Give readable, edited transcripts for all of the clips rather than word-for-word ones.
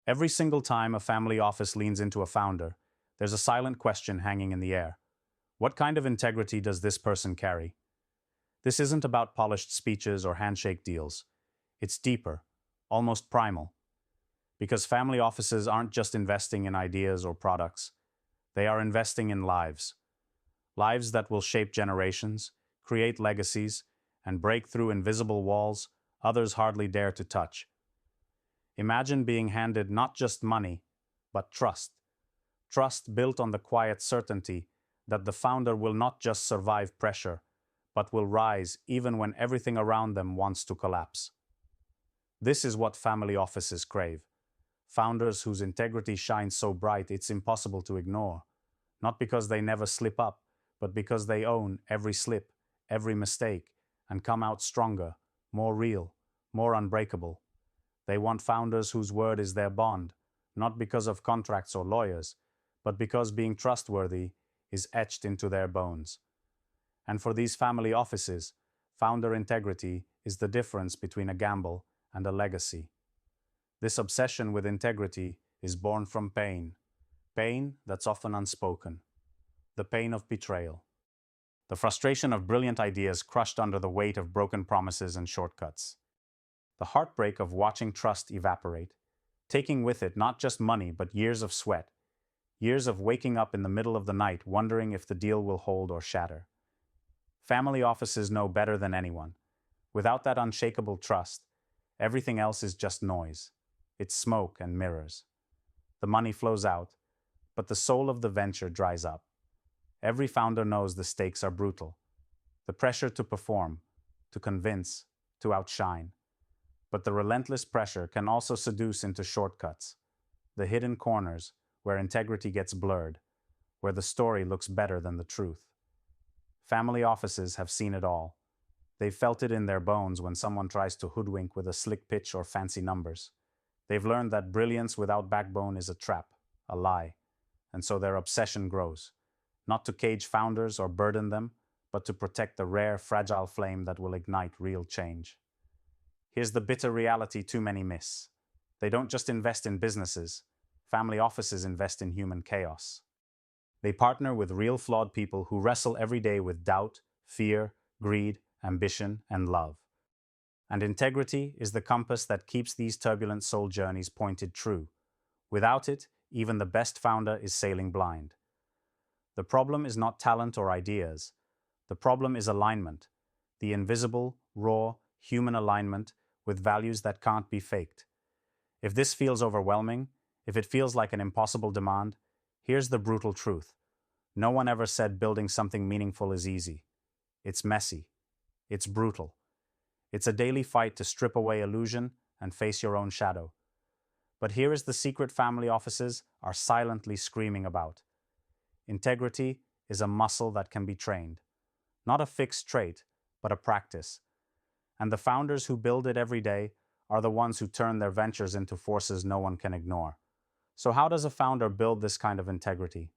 Every single time a family office leans into a founder, there's a silent question hanging in the air. What kind of integrity does this person carry? This isn't about polished speeches or handshake deals. It's deeper, almost primal. Because family offices aren't just investing in ideas or products, they are investing in lives. Lives that will shape generations, create legacies, and break through invisible walls others hardly dare to touch. Imagine being handed not just money, but trust. Trust built on the quiet certainty that the founder will not just survive pressure, but will rise even when everything around them wants to collapse. This is what family offices crave. Founders whose integrity shines so bright it's impossible to ignore. Not because they never slip up, but because they own every slip, every mistake, and come out stronger, more real, more unbreakable. They want founders whose word is their bond, not because of contracts or lawyers, but because being trustworthy is etched into their bones. And for these family offices, founder integrity is the difference between a gamble and a legacy. This obsession with integrity is born from pain that's often unspoken, the pain of betrayal, the frustration of brilliant ideas crushed under the weight of broken promises and shortcuts, the heartbreak of watching trust evaporate, taking with it not just money but years of sweat, years of waking up in the middle of the night wondering if the deal will hold or shatter. Family offices know better than anyone. Without that unshakable trust, everything else is just noise. It's smoke and mirrors. The money flows out, but the soul of the venture dries up. Every founder knows the stakes are brutal. The pressure to perform, to convince, to outshine. But the relentless pressure can also seduce into shortcuts, the hidden corners where integrity gets blurred, where the story looks better than the truth. Family offices have seen it all. They've felt it in their bones when someone tries to hoodwink with a slick pitch or fancy numbers. They've learned that brilliance without backbone is a trap, a lie, and so their obsession grows, not to cage founders or burden them, but to protect the rare, fragile flame that will ignite real change. Here's the bitter reality too many miss. They don't just invest in businesses. Family offices invest in human chaos. They partner with real flawed people who wrestle every day with doubt, fear, greed, ambition, and love. And integrity is the compass that keeps these turbulent soul journeys pointed true. Without it, even the best founder is sailing blind. The problem is not talent or ideas. The problem is alignment, the invisible, raw, human alignment with values that can't be faked. If this feels overwhelming, if it feels like an impossible demand, here's the brutal truth. No one ever said building something meaningful is easy. It's messy. It's brutal. It's a daily fight to strip away illusion and face your own shadow. But here is the secret family offices are silently screaming about. Integrity is a muscle that can be trained. Not a fixed trait, but a practice. And the founders who build it every day are the ones who turn their ventures into forces no one can ignore. So how does a founder build this kind of integrity?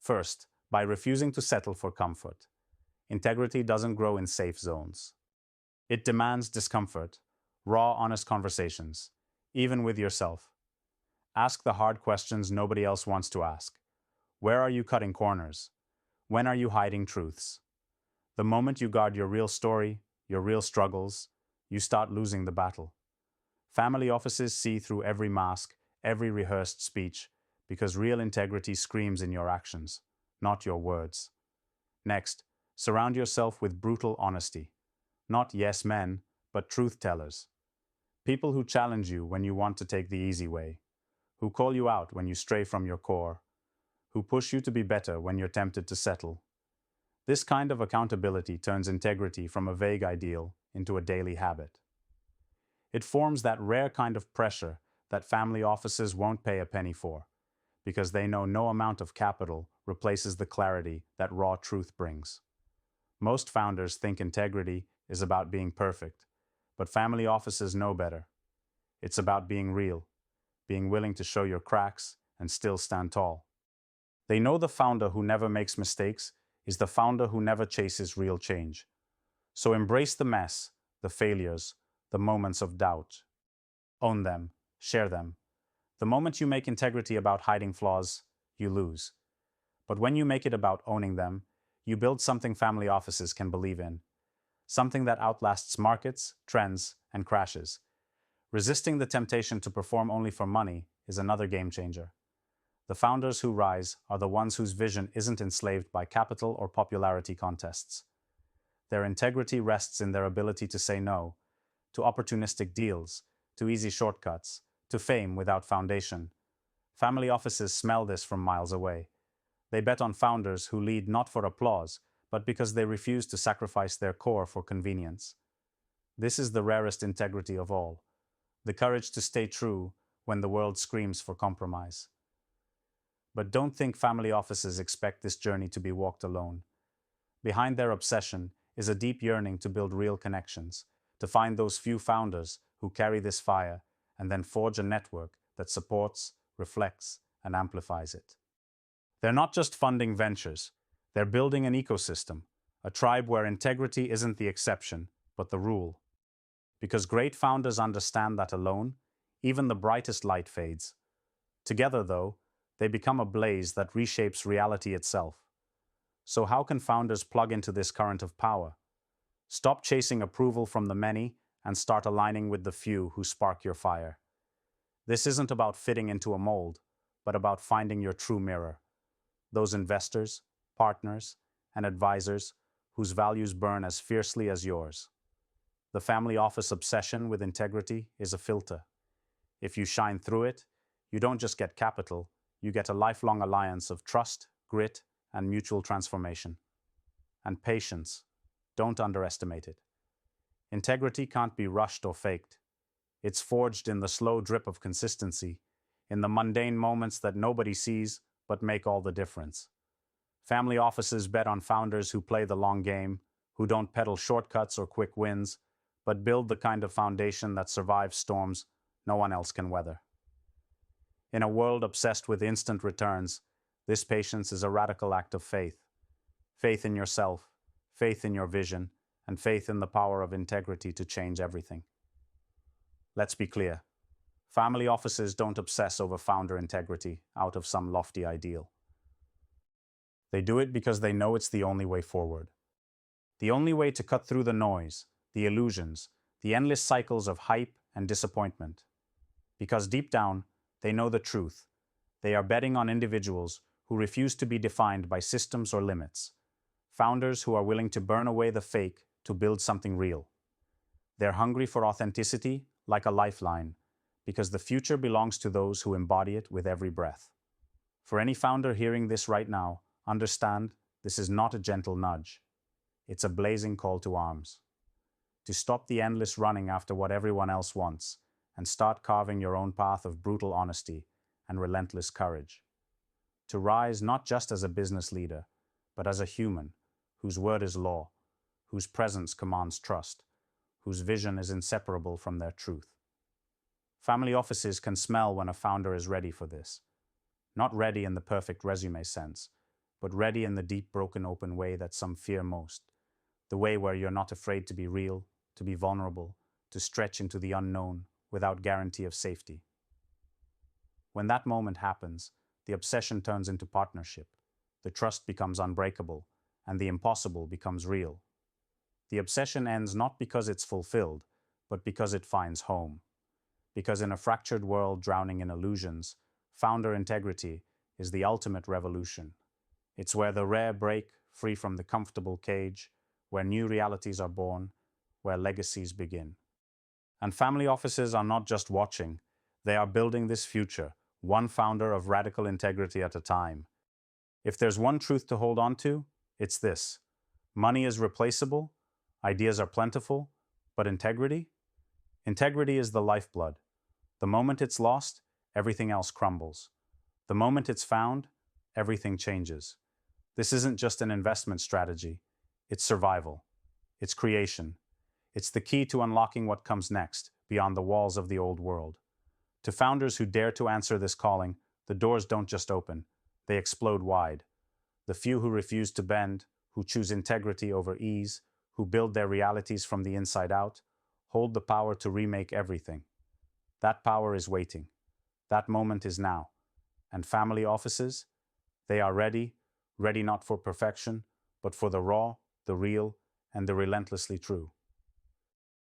First, by refusing to settle for comfort. Integrity doesn't grow in safe zones. It demands discomfort, raw, honest conversations, even with yourself. Ask the hard questions nobody else wants to ask. Where are you cutting corners? When are you hiding truths? The moment you guard your real story, your real struggles, you start losing the battle. Family offices see through every mask, every rehearsed speech, because real integrity screams in your actions, not your words. Next, surround yourself with brutal honesty. Not yes men, but truth tellers. People who challenge you when you want to take the easy way, who call you out when you stray from your core, who push you to be better when you're tempted to settle. This kind of accountability turns integrity from a vague ideal into a daily habit. It forms that rare kind of pressure that family offices won't pay a penny for, because they know no amount of capital replaces the clarity that raw truth brings. Most founders think integrity is about being perfect, but family offices know better. It's about being real, being willing to show your cracks and still stand tall. They know the founder who never makes mistakes is the founder who never chases real change. So embrace the mess, the failures, the moments of doubt. Own them, share them. The moment you make integrity about hiding flaws, you lose. But when you make it about owning them, you build something family offices can believe in, something that outlasts markets, trends, and crashes. Resisting the temptation to perform only for money is another game changer. The founders who rise are the ones whose vision isn't enslaved by capital or popularity contests. Their integrity rests in their ability to say no to opportunistic deals, to easy shortcuts, to fame without foundation. Family offices smell this from miles away. They bet on founders who lead not for applause, but because they refuse to sacrifice their core for convenience. This is the rarest integrity of all, the courage to stay true when the world screams for compromise. But don't think family offices expect this journey to be walked alone. Behind their obsession is a deep yearning to build real connections, to find those few founders who carry this fire and then forge a network that supports, reflects, and amplifies it. They're not just funding ventures, they're building an ecosystem, a tribe where integrity isn't the exception, but the rule. Because great founders understand that alone, even the brightest light fades. Together, though, they become a blaze that reshapes reality itself. So how can founders plug into this current of power? Stop chasing approval from the many and start aligning with the few who spark your fire. This isn't about fitting into a mold, but about finding your true mirror. Those investors, partners, and advisors whose values burn as fiercely as yours. The family office obsession with integrity is a filter. If you shine through it, you don't just get capital, you get a lifelong alliance of trust, grit, and mutual transformation. And patience. Don't underestimate it. Integrity can't be rushed or faked. It's forged in the slow drip of consistency, in the mundane moments that nobody sees but make all the difference. Family offices bet on founders who play the long game, who don't peddle shortcuts or quick wins, but build the kind of foundation that survives storms no one else can weather. In a world obsessed with instant returns, this patience is a radical act of faith. Faith in yourself, faith in your vision, and faith in the power of integrity to change everything. Let's be clear. Family offices don't obsess over founder integrity out of some lofty ideal. They do it because they know it's the only way forward. The only way to cut through the noise, the illusions, the endless cycles of hype and disappointment. Because deep down, they know the truth. They are betting on individuals who refuse to be defined by systems or limits. Founders who are willing to burn away the fake to build something real. They're hungry for authenticity like a lifeline, because the future belongs to those who embody it with every breath. For any founder hearing this right now, understand this is not a gentle nudge. It's a blazing call to arms. To stop the endless running after what everyone else wants and start carving your own path of brutal honesty and relentless courage. To rise not just as a business leader, but as a human whose word is law, whose presence commands trust, whose vision is inseparable from their truth. Family offices can smell when a founder is ready for this. Not ready in the perfect resume sense, but ready in the deep, broken, open way that some fear most. The way where you're not afraid to be real, to be vulnerable, to stretch into the unknown without guarantee of safety. When that moment happens, the obsession turns into partnership. The trust becomes unbreakable, and the impossible becomes real. The obsession ends not because it's fulfilled, but because it finds home. Because in a fractured world drowning in illusions, founder integrity is the ultimate revolution. It's where the rare break free from the comfortable cage, where new realities are born, where legacies begin. And family offices are not just watching, they are building this future, one founder of radical integrity at a time. If there's one truth to hold on to, it's this. Money is replaceable, ideas are plentiful, but integrity? Integrity is the lifeblood. The moment it's lost, everything else crumbles. The moment it's found, everything changes. This isn't just an investment strategy. It's survival. It's creation. It's the key to unlocking what comes next, beyond the walls of the old world. To founders who dare to answer this calling, the doors don't just open, they explode wide. The few who refuse to bend, who choose integrity over ease, who build their realities from the inside out, hold the power to remake everything. That power is waiting. That moment is now. And family offices? They are ready, ready not for perfection, but for the raw, the real, and the relentlessly true.